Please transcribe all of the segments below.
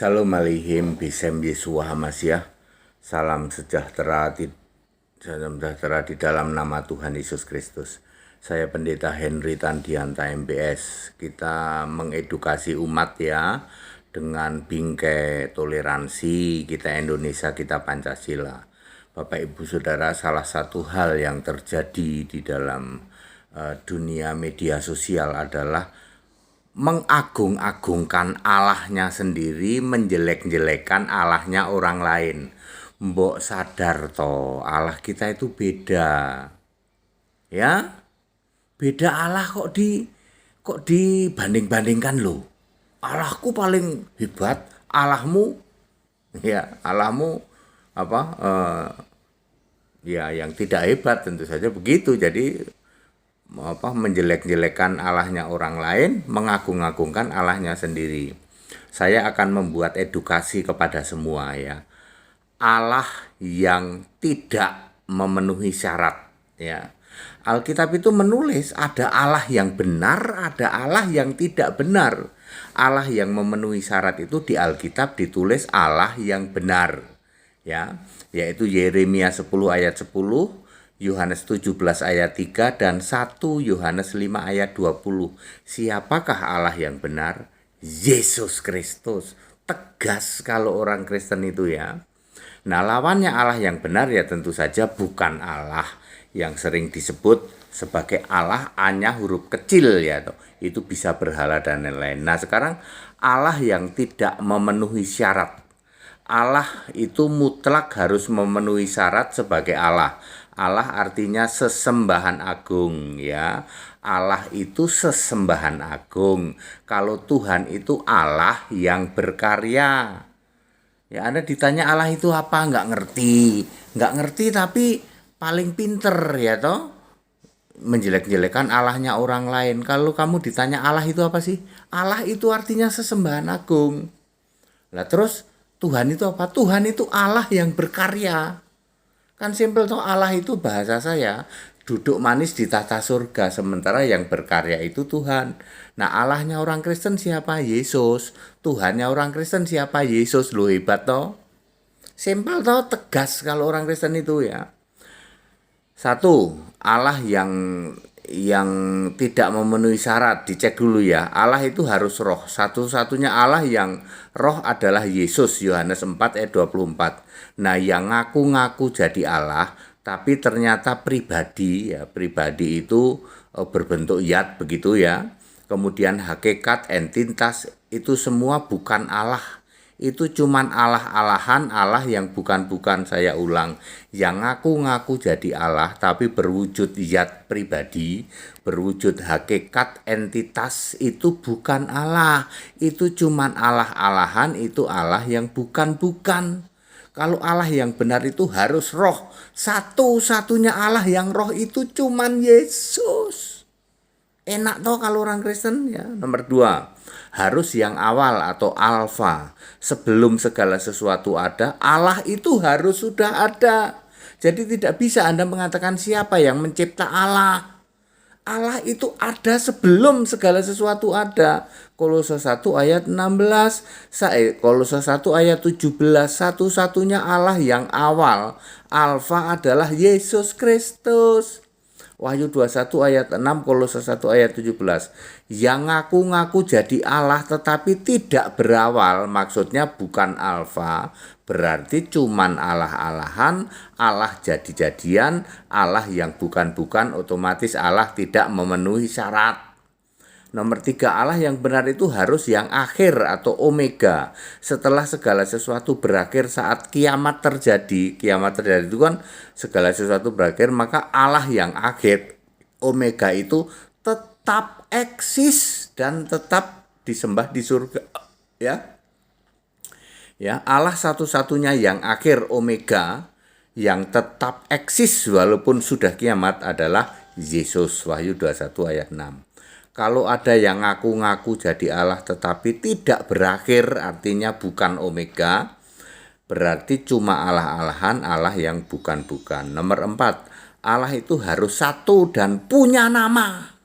Shalom Aleichem Besem Yeshua Hamasyah. Salam sejahtera di dalam nama Tuhan Yesus Kristus. Saya Pendeta Henry Tandianta MBS. Kita mengedukasi umat ya dengan bingkai toleransi, kita Indonesia, kita Pancasila. Bapak Ibu Saudara, salah satu hal yang terjadi di dalam dunia media sosial adalah mengagung-agungkan Allahnya sendiri, menjelek-jelekan Allahnya orang lain. Mbok sadar toh, Allah kita itu beda. Ya? Beda Allah kok dibanding-bandingkan loh. Allahku paling hebat, Allahmu ya yang tidak hebat, tentu saja begitu. Jadi menjelek-jelekan Allahnya orang lain, mengagung-agungkan Allahnya sendiri. Saya akan membuat edukasi kepada semua ya. Allah yang tidak memenuhi syarat ya. Alkitab itu menulis ada Allah yang benar, ada Allah yang tidak benar. Allah yang memenuhi syarat itu di Alkitab ditulis Allah yang benar ya, yaitu Yeremia 10 ayat 10, Yohanes 17 ayat 3 dan 1 Yohanes 5 ayat 20. Siapakah Allah yang benar? Yesus Kristus. Tegas kalau orang Kristen itu ya. Nah, lawannya Allah yang benar ya tentu saja bukan Allah yang sering disebut sebagai Allah hanya huruf kecil ya toh. Itu bisa berhala dan lain-lain. Nah, sekarang Allah yang tidak memenuhi syarat. Allah itu mutlak harus memenuhi syarat sebagai Allah. Allah artinya sesembahan agung ya. Allah itu sesembahan agung. Kalau Tuhan itu Allah yang berkarya. Ya, Anda ditanya Allah itu apa? Nggak ngerti tapi paling pinter ya toh. Menjelek-jelekan Allahnya orang lain. Kalau kamu ditanya Allah itu apa sih? Allah itu artinya sesembahan agung. Lah terus Tuhan itu apa? Tuhan itu Allah yang berkarya. Kan simpel toh, Allah itu bahasa saya duduk manis di tata surga, sementara yang berkarya itu Tuhan. Nah, Allahnya orang Kristen siapa? Yesus. Tuhannya orang Kristen siapa? Yesus. Loh, hebat toh. Simpel toh, tegas kalau orang Kristen itu ya. Satu, Allah yang tidak memenuhi syarat, dicek dulu ya. Allah itu harus roh. Satu-satunya Allah yang roh adalah Yesus, Yohanes 4 ayat 24. Nah, yang ngaku-ngaku jadi Allah tapi ternyata pribadi ya, pribadi itu berbentuk yat begitu ya. Kemudian hakikat, entitas itu semua bukan Allah. Itu cuman Allah-alahan, Allah yang bukan-bukan, saya ulang. Yang ngaku-ngaku jadi Allah tapi berwujud zat pribadi, berwujud hakikat, entitas, itu bukan Allah. Itu cuman Allah-alahan, itu Allah yang bukan-bukan. Kalau Allah yang benar itu harus roh. Satu-satunya Allah yang roh itu cuman Yesus. Enak toh kalau orang Kristen ya. Nomor 2, harus yang awal atau alfa. Sebelum segala sesuatu ada, Allah itu harus sudah ada. Jadi tidak bisa Anda mengatakan siapa yang mencipta Allah. Allah itu ada sebelum segala sesuatu ada. Kolose 1 ayat 16, Kolose 1 ayat 17, satu-satunya Allah yang awal, alfa adalah Yesus Kristus. Wahyu 21 ayat 6, Kolose 1 ayat 17. Yang ngaku-ngaku jadi Allah tetapi tidak berawal, maksudnya bukan alfa, berarti cuman Allah-alahan, Allah jadi-jadian, Allah yang bukan-bukan, otomatis Allah tidak memenuhi syarat. Nomor 3, Allah yang benar itu harus yang akhir atau omega. Setelah segala sesuatu berakhir, saat kiamat terjadi. Kiamat terjadi itu kan segala sesuatu berakhir, maka Allah yang akhir, omega itu tetap eksis dan tetap disembah di surga. Ya. Ya, Allah satu-satunya yang akhir, omega, yang tetap eksis walaupun sudah kiamat adalah Yesus. Wahyu 21 ayat 6. Kalau ada yang ngaku-ngaku jadi Allah tetapi tidak berakhir, artinya bukan omega, berarti cuma Allah-alahan, Allah yang bukan-bukan. Nomor 4, Allah itu harus satu dan punya nama.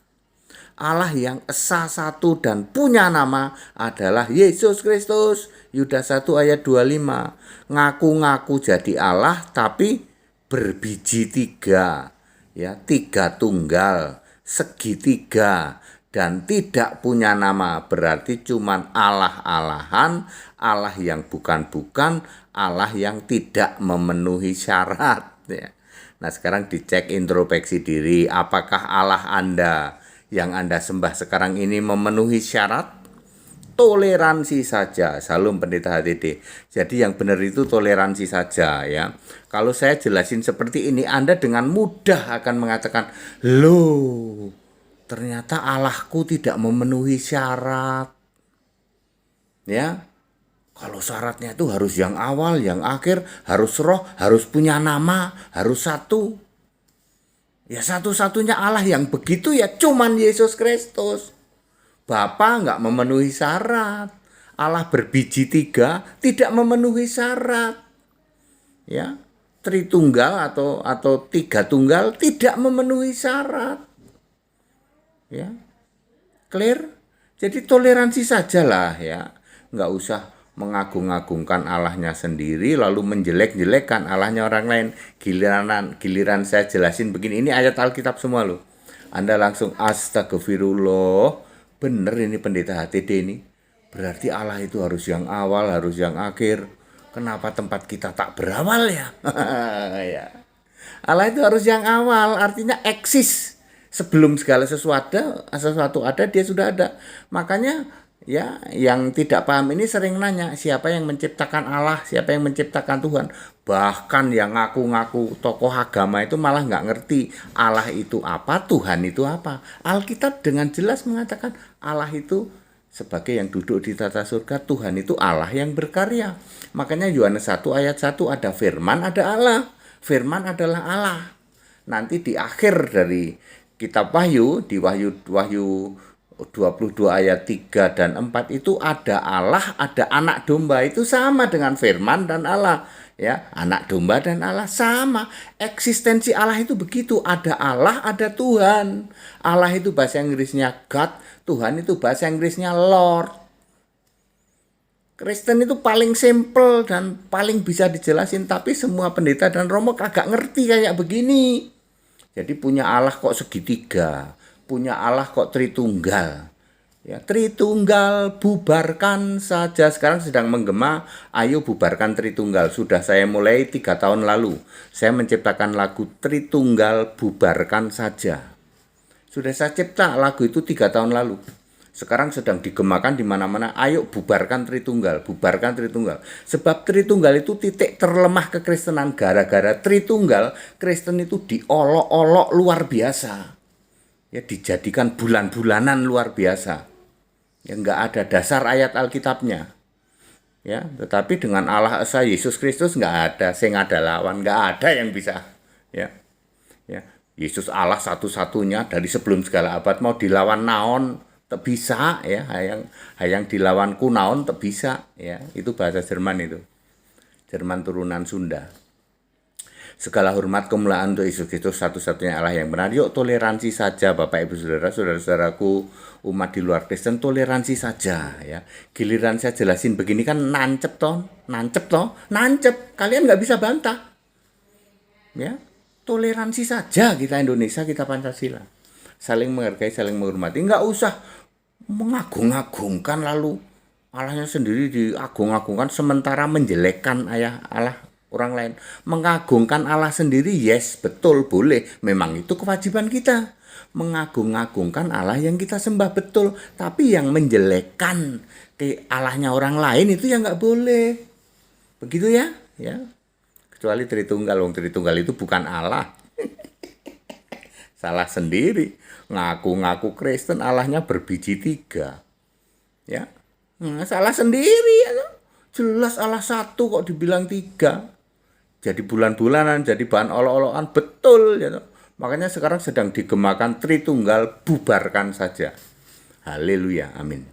Allah yang esa satu dan punya nama adalah Yesus Kristus. Yudas 1 ayat 25. Ngaku-ngaku jadi Allah tapi berbiji tiga. Ya, tiga tunggal, segitiga, dan tidak punya nama. Berarti cuman Allah-alahan, Allah yang bukan-bukan, Allah yang tidak memenuhi syarat. Ya. Nah, sekarang dicek introspeksi diri, apakah Allah Anda yang Anda sembah sekarang ini memenuhi syarat? Toleransi saja. Salam Pendeta HTD. Jadi yang benar itu toleransi saja ya. Kalau saya jelasin seperti ini, Anda dengan mudah akan mengatakan, loh, ternyata Allahku tidak memenuhi syarat. Ya. Kalau syaratnya itu harus yang awal, yang akhir, harus roh, harus punya nama, harus satu. Ya satu-satunya Allah yang begitu ya cuman Yesus Kristus. Bapa nggak memenuhi syarat. Allah berbiji tiga tidak memenuhi syarat. Ya, Tritunggal atau tiga tunggal tidak memenuhi syarat. Ya. Clear? Jadi toleransi sajalah ya. Nggak usah mengagung-agungkan Allahnya sendiri lalu menjelek-jelekkan Allahnya orang lain. Giliran saya jelasin begini, ini ayat Alkitab semua loh. Anda langsung astagfirullah, bener ini Pendeta HTD ini. Berarti Allah itu harus yang awal, harus yang akhir. Kenapa tempat kita tak berawal ya? Ya. Allah itu harus yang awal, artinya eksis. Sebelum segala sesuatu ada, dia sudah ada. Makanya ya, yang tidak paham ini sering nanya, siapa yang menciptakan Allah, siapa yang menciptakan Tuhan. Bahkan yang ngaku-ngaku tokoh agama itu malah nggak ngerti Allah itu apa, Tuhan itu apa. Alkitab dengan jelas mengatakan Allah itu sebagai yang duduk di tata surga, Tuhan itu Allah yang berkarya. Makanya Yohanes 1 ayat 1 ada firman, ada Allah. Firman adalah Allah. Nanti di akhir dari kitab Wahyu, di Wahyu 22 ayat 3 dan 4 itu ada Allah, ada anak domba, itu sama dengan firman dan Allah. Ya, anak domba dan Allah sama. Eksistensi Allah itu begitu, ada Allah, ada Tuhan. Allah itu bahasa Inggrisnya God, Tuhan itu bahasa Inggrisnya Lord. Kristen itu paling simple dan paling bisa dijelasin, tapi semua pendeta dan romo kagak ngerti kayak begini. Jadi punya Allah kok segitiga, punya Allah kok Tritunggal. Ya, Tritunggal, bubarkan saja. Sekarang sedang menggema, ayo bubarkan Tritunggal. Sudah saya mulai 3 tahun lalu. Saya menciptakan lagu Tritunggal, bubarkan saja. Sudah saya cipta lagu itu 3 tahun lalu. Sekarang sedang digemakan di mana-mana, ayo bubarkan Tritunggal, bubarkan Tritunggal. Sebab Tritunggal itu titik terlemah kekristenan. Gara-gara Tritunggal, Kristen itu diolok-olok luar biasa. Ya, dijadikan bulan-bulanan luar biasa. Ya, nggak ada dasar ayat Alkitabnya. Ya, tetapi dengan Allah Esa Yesus Kristus nggak ada, sing ada lawan, nggak ada yang bisa. Ya, ya, Yesus Allah satu-satunya dari sebelum segala abad, mau dilawan naon tak bisa ya, hayang dilawan kunaon tak bisa ya. Itu bahasa Jerman itu. Jerman turunan Sunda. Segala hormat kemuliaan untuk Yesus Kristus satu-satunya Allah yang benar. Yuk toleransi saja Bapak Ibu Saudara, saudara-saudaraku umat di luar Kristen, toleransi saja ya. Giliran saya jelasin begini kan nancep toh. Kalian nggak bisa bantah. Ya, toleransi saja kita Indonesia, kita Pancasila. Saling menghargai, saling menghormati. Nggak usah mengagung-agungkan lalu Allahnya sendiri diagung-agungkan sementara menjelekkan Allah orang lain. Mengagungkan Allah sendiri, yes, betul, boleh. Memang itu kewajiban kita. Mengagung-agungkan Allah yang kita sembah, betul. Tapi yang menjelekkan ke Allahnya orang lain itu ya nggak boleh. Begitu ya. Kecuali Tritunggal. Tritunggal itu bukan Allah. Salah sendiri. Ngaku-ngaku Kristen, Allahnya berbiji tiga. Ya, salah sendiri ya. Jelas Allah satu kok dibilang tiga. Jadi bulan-bulanan, jadi bahan olok-olokan, betul ya. Makanya sekarang sedang digemakan Tritunggal, bubarkan saja. Haleluya, amin.